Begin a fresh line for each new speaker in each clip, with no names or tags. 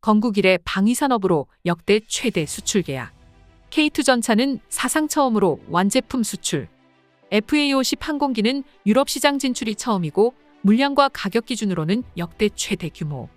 건국 이래 방위산업으로 역대 최대 수출 계약. K2전차는 사상 처음으로 완제품 수출. FA50 항공기는 유럽 시장 진출이 처음이고 물량과 가격 기준으로는 역대 최대 규모.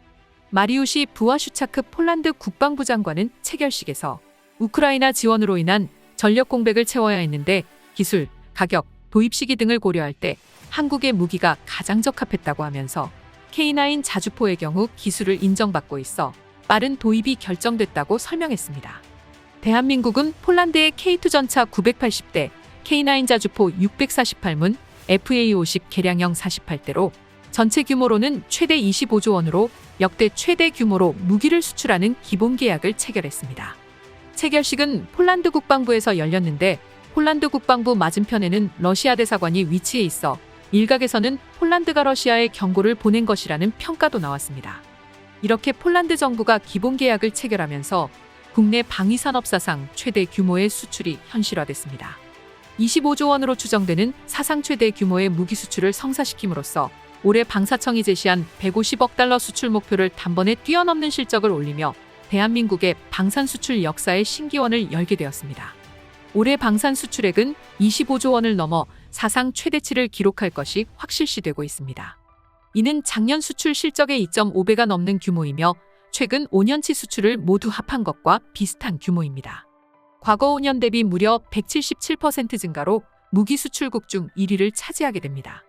마리우시 부와슈차크 폴란드 국방부 장관은 체결식에서 우크라이나 지원으로 인한 전력 공백을 채워야 했는데 기술, 가격, 도입 시기 등을 고려할 때 한국의 무기가 가장 적합했다고 하면서 K9 자주포의 경우 기술을 인정받고 있어 빠른 도입이 결정됐다고 설명했습니다. 대한민국은 폴란드의 K2 전차 980대, K9 자주포 648문, FA50 개량형 48대로 전체 규모로는 최대 25조 원으로 역대 최대 규모로 무기를 수출하는 기본 계약을 체결했습니다. 체결식은 폴란드 국방부에서 열렸는데 폴란드 국방부 맞은편에는 러시아 대사관이 위치해 있어 일각에서는 폴란드가 러시아에 경고를 보낸 것이라는 평가도 나왔습니다. 이렇게 폴란드 정부가 기본 계약을 체결하면서 국내 방위산업 사상 최대 규모의 수출이 현실화됐습니다. 25조 원으로 추정되는 사상 최대 규모의 무기 수출을 성사시킴으로써 올해 방사청이 제시한 150억 달러 수출 목표를 단번에 뛰어넘는 실적을 올리며 대한민국의 방산 수출 역사의 신기원을 열게 되었습니다. 올해 방산 수출액은 25조 원을 넘어 사상 최대치를 기록할 것이 확실시되고 있습니다. 이는 작년 수출 실적의 2.5배가 넘는 규모이며 최근 5년치 수출을 모두 합한 것과 비슷한 규모입니다. 과거 5년 대비 무려 177% 증가로 무기 수출국 중 1위를 차지하게 됩니다.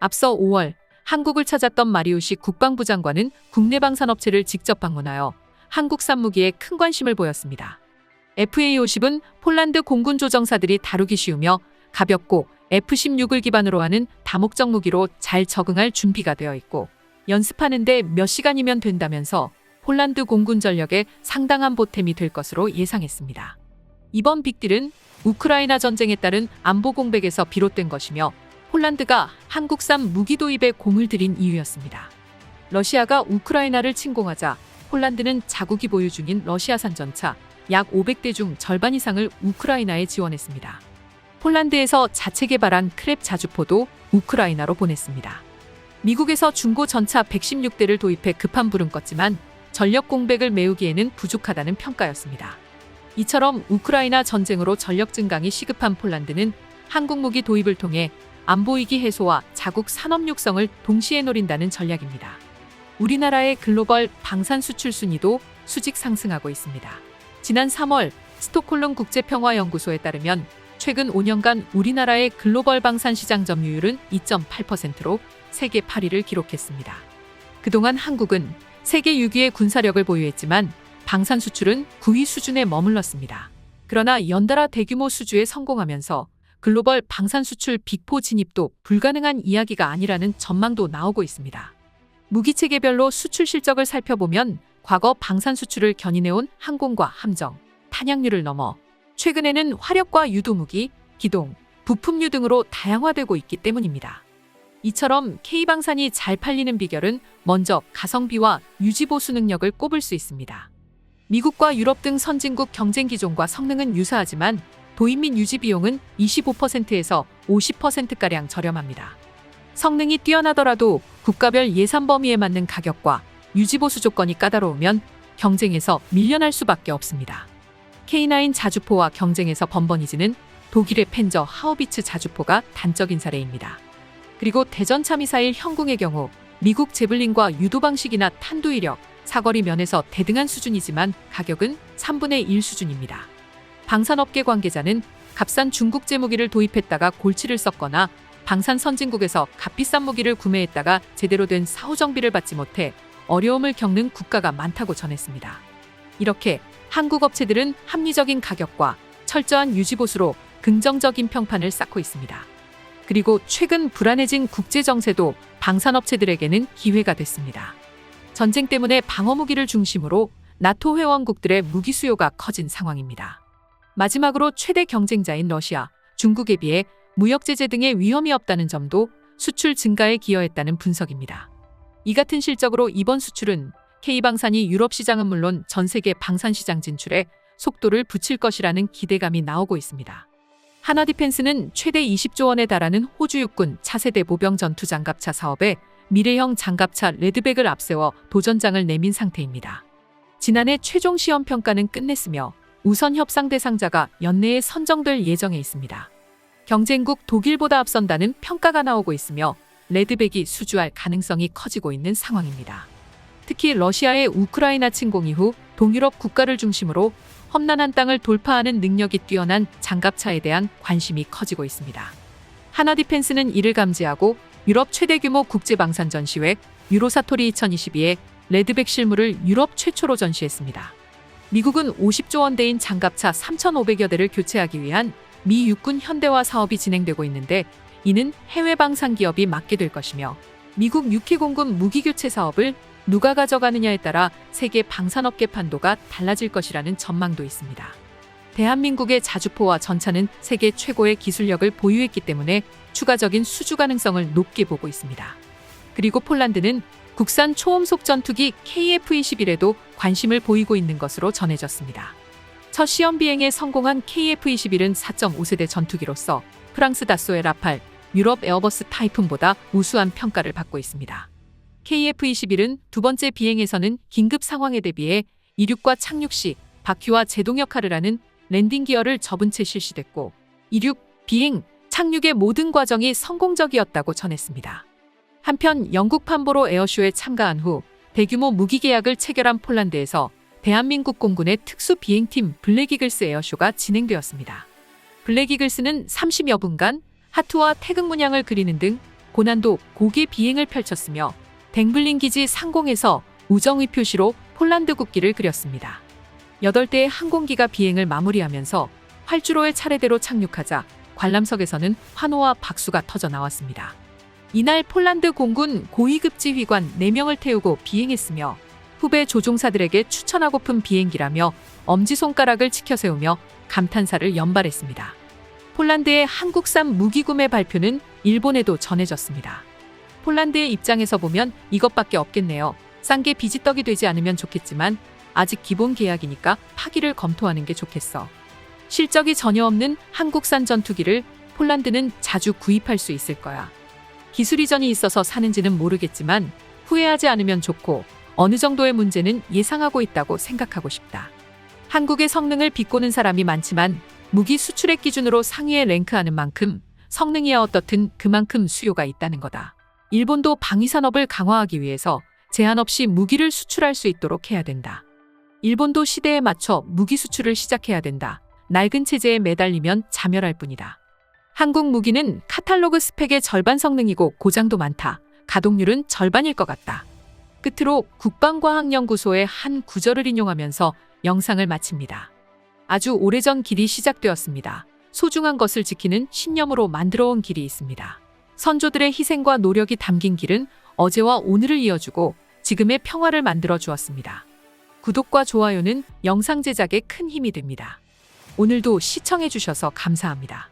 앞서 5월 한국을 찾았던 마리우시 국방부 장관은 국내 방산업체를 직접 방문하여 한국산 무기에 큰 관심을 보였습니다. FA50은 폴란드 공군 조정사들이 다루기 쉬우며 가볍고 F-16을 기반으로 하는 다목적 무기로 잘 적응할 준비가 되어 있고 연습하는데 몇 시간이면 된다면서 폴란드 공군 전력에 상당한 보탬이 될 것으로 예상했습니다. 이번 빅딜은 우크라이나 전쟁에 따른 안보 공백에서 비롯된 것이며 폴란드가 한국산 무기 도입에 공을 들인 이유였습니다. 러시아가 우크라이나를 침공하자 폴란드는 자국이 보유 중인 러시아산 전차 약 500대 중 절반 이상을 우크라이나에 지원했습니다. 폴란드에서 자체 개발한 크랩 자주포도 우크라이나로 보냈습니다. 미국에서 중고 전차 116대를 도입해 급한 불은 껐지만 전력 공백을 메우기에는 부족하다는 평가였습니다. 이처럼 우크라이나 전쟁으로 전력 증강이 시급한 폴란드는 한국 무기 도입을 통해 안보위기 해소와 자국 산업 육성을 동시에 노린다는 전략입니다. 우리나라의 글로벌 방산 수출 순위도 수직 상승하고 있습니다. 지난 3월 스톡홀름 국제평화연구소에 따르면 최근 5년간 우리나라의 글로벌 방산 시장 점유율은 2.8%로 세계 8위를 기록했습니다. 그동안 한국은 세계 6위의 군사력을 보유했지만 방산 수출은 9위 수준에 머물렀습니다. 그러나 연달아 대규모 수주에 성공하면서 글로벌 방산 수출 빅4 진입도 불가능한 이야기가 아니라는 전망도 나오고 있습니다. 무기체계별로 수출 실적을 살펴보면 과거 방산 수출을 견인해온 항공과 함정, 탄약류를 넘어 최근에는 화력과 유도무기, 기동, 부품류 등으로 다양화되고 있기 때문입니다. 이처럼 K방산이 잘 팔리는 비결은 먼저 가성비와 유지보수 능력을 꼽을 수 있습니다. 미국과 유럽 등 선진국 경쟁 기종과 성능은 유사하지만 도입 및 유지 비용은 25%에서 50%가량 저렴합니다. 성능이 뛰어나더라도 국가별 예산 범위에 맞는 가격과 유지보수 조건이 까다로우면 경쟁에서 밀려날 수밖에 없습니다. K9 자주포와 경쟁에서 번번이지는 독일의 펜저 하우비츠 자주포가 단적인 사례입니다. 그리고 대전차 미사일 현궁의 경우 미국 제블린과 유도 방식이나 탄도 이력, 사거리 면에서 대등한 수준이지만 가격은 3분의 1 수준입니다. 방산업계 관계자는 값싼 중국제 무기를 도입했다가 골치를 썼거나 방산 선진국에서 값비싼 무기를 구매했다가 제대로 된 사후 정비를 받지 못해 어려움을 겪는 국가가 많다고 전했습니다. 이렇게 한국 업체들은 합리적인 가격과 철저한 유지보수로 긍정적인 평판을 쌓고 있습니다. 그리고 최근 불안해진 국제 정세도 방산업체들에게는 기회가 됐습니다. 전쟁 때문에 방어무기를 중심으로 나토 회원국들의 무기 수요가 커진 상황입니다. 마지막으로 최대 경쟁자인 러시아, 중국에 비해 무역 제재 등의 위험이 없다는 점도 수출 증가에 기여했다는 분석입니다. 이 같은 실적으로 이번 수출은 K방산이 유럽 시장은 물론 전 세계 방산 시장 진출에 속도를 붙일 것이라는 기대감이 나오고 있습니다. 한화디펜스는 최대 20조 원에 달하는 호주 육군 차세대 모병 전투 장갑차 사업에 미래형 장갑차 레드백을 앞세워 도전장을 내민 상태입니다. 지난해 최종 시험 평가는 끝냈으며 우선 협상 대상자가 연내에 선정될 예정에 있습니다. 경쟁국 독일보다 앞선다는 평가가 나오고 있으며 레드백이 수주할 가능성이 커지고 있는 상황입니다. 특히 러시아의 우크라이나 침공 이후 동유럽 국가를 중심으로 험난한 땅을 돌파하는 능력이 뛰어난 장갑차에 대한 관심이 커지고 있습니다. 하나디펜스는 이를 감지하고 유럽 최대 규모 국제방산 전시회 유로사토리 2022에 레드백 실물을 유럽 최초로 전시했습니다. 미국은 50조 원대인 장갑차 3,500여 대를 교체하기 위한 미 육군 현대화 사업이 진행되고 있는데 이는 해외 방산 기업이 맡게 될 것이며 미국 6회 공군 무기 교체 사업을 누가 가져가느냐에 따라 세계 방산업계 판도가 달라질 것이라는 전망도 있습니다. 대한민국의 자주포와 전차는 세계 최고의 기술력을 보유했기 때문에 추가적인 수주 가능성을 높게 보고 있습니다. 그리고 폴란드는 국산 초음속 전투기 KF-21에도 관심을 보이고 있는 것으로 전해졌습니다. 첫 시험 비행에 성공한 KF-21은 4.5세대 전투기로서 프랑스 다쏘의 라팔, 유럽 에어버스 타이푼보다 우수한 평가를 받고 있습니다. KF-21은 두 번째 비행에서는 긴급 상황에 대비해 이륙과 착륙 시 바퀴와 제동 역할을 하는 랜딩 기어를 접은 채 실시됐고 이륙, 비행, 착륙의 모든 과정이 성공적이었다고 전했습니다. 한편 영국 판보로 에어쇼에 참가한 후 대규모 무기 계약을 체결한 폴란드에서 대한민국 공군의 특수 비행팀 블랙이글스 에어쇼가 진행되었습니다. 블랙이글스는 30여 분간 하투와 태극 문양을 그리는 등 고난도 고개 비행을 펼쳤으며 댕블린 기지 상공에서 우정의 표시로 폴란드 국기를 그렸습니다. 8대의 항공기가 비행을 마무리하면서 활주로에 차례대로 착륙하자 관람석에서는 환호와 박수가 터져 나왔습니다. 이날 폴란드 공군 고위급 지휘관 4명을 태우고 비행했으며 후배 조종사들에게 추천하고픈 비행기라며 엄지손가락을 치켜세우며 감탄사를 연발했습니다. 폴란드의 한국산 무기 구매 발표는 일본에도 전해졌습니다. 폴란드의 입장에서 보면 이것밖에 없겠네요. 싼 게 비지떡이 되지 않으면 좋겠지만 아직 기본 계약이니까 파기를 검토하는 게 좋겠어. 실적이 전혀 없는 한국산 전투기를 폴란드는 자주 구입할 수 있을 거야. 기술 이전이 있어서 사는지는 모르겠지만 후회하지 않으면 좋고 어느 정도의 문제는 예상하고 있다고 생각하고 싶다. 한국의 성능을 비꼬는 사람이 많지만 무기 수출액 기준으로 상위에 랭크하는 만큼 성능이야 어떻든 그만큼 수요가 있다는 거다. 일본도 방위산업을 강화하기 위해서 제한 없이 무기를 수출할 수 있도록 해야 된다. 일본도 시대에 맞춰 무기 수출을 시작해야 된다. 낡은 체제에 매달리면 자멸할 뿐이다. 한국 무기는 카탈로그 스펙의 절반 성능이고 고장도 많다. 가동률은 절반일 것 같다. 끝으로 국방과학연구소의 한 구절을 인용하면서 영상을 마칩니다. 아주 오래전 길이 시작되었습니다. 소중한 것을 지키는 신념으로 만들어온 길이 있습니다. 선조들의 희생과 노력이 담긴 길은 어제와 오늘을 이어주고 지금의 평화를 만들어 주었습니다. 구독과 좋아요는 영상 제작에 큰 힘이 됩니다. 오늘도 시청해 주셔서 감사합니다.